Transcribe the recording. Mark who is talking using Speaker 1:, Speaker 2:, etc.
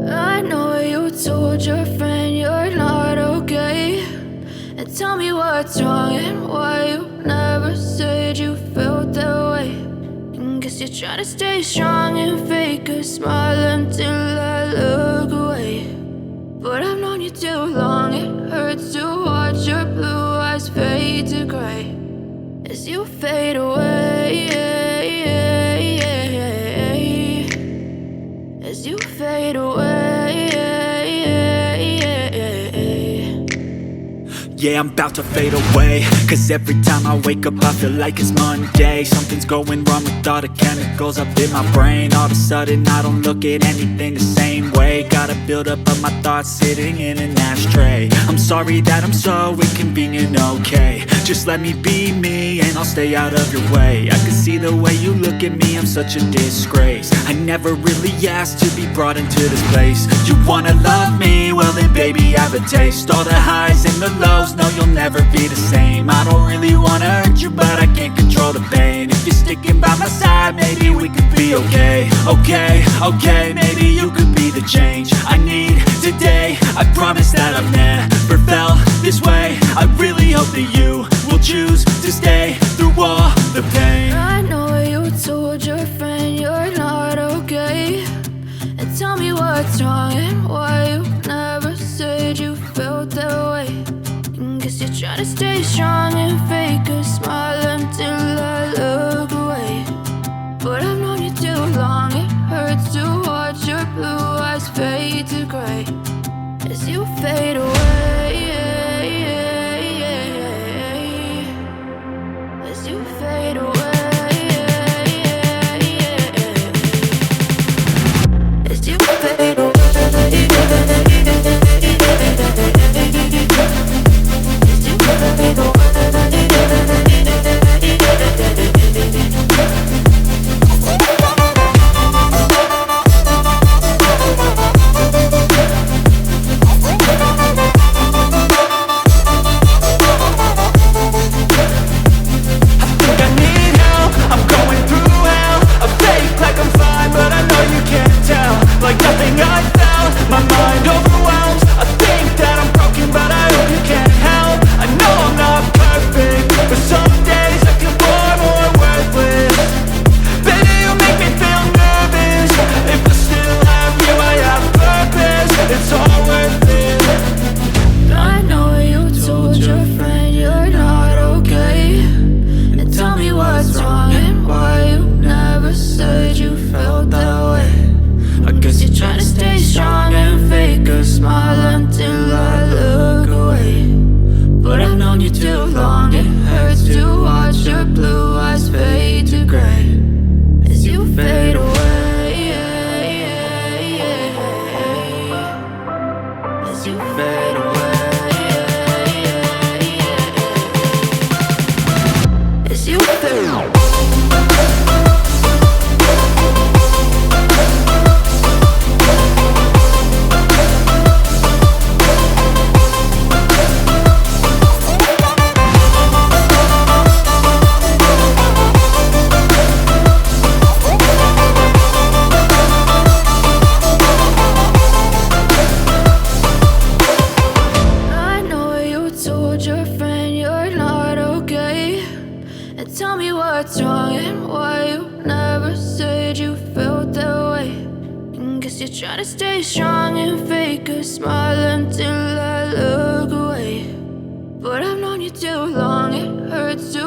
Speaker 1: I know you told your friend you're not okay, and tell me what's wrong and why you never said you felt that way. And guess you're trying to stay strong and fake a smile until I look away. But I've known you too long, it hurts to watch your blue eyes fade to gray as you fade away, as you fade away.
Speaker 2: Yeah, I'm about to fade away, cause every time I wake up I feel like it's Monday. Something's going wrong with all the chemicals up in my brain. All of a sudden I don't look at anything the same way. Gotta build up of my thoughts sitting in an ashtray. I'm sorry that I'm so inconvenient, okay. Just let me be me and I'll stay out of your way. I can see the way you look at me, I'm such a disgrace. I never really asked to be brought into this place. You wanna love me? Well then baby I have a taste. All the highs and the lows, no you'll never be the same. I don't really wanna hurt you but I can't control the pain. If you're sticking by my side maybe we could be okay. Okay, maybe you could be the change I need today. I promise that I've never felt this way. I really hope that you will choose to stay through all the pain.
Speaker 1: I know you told your friend you're not okay, and tell me what's wrong and why you never said you felt that way. And guess you're trying to stay strong and fake a smile until I look away. But I've known you too long, it hurts to watch your blue eyes fade to gray as you fade away, as you fade away, as you fade away. Try to stay strong and fake a smile until I look away. But I've known you too long, it hurts to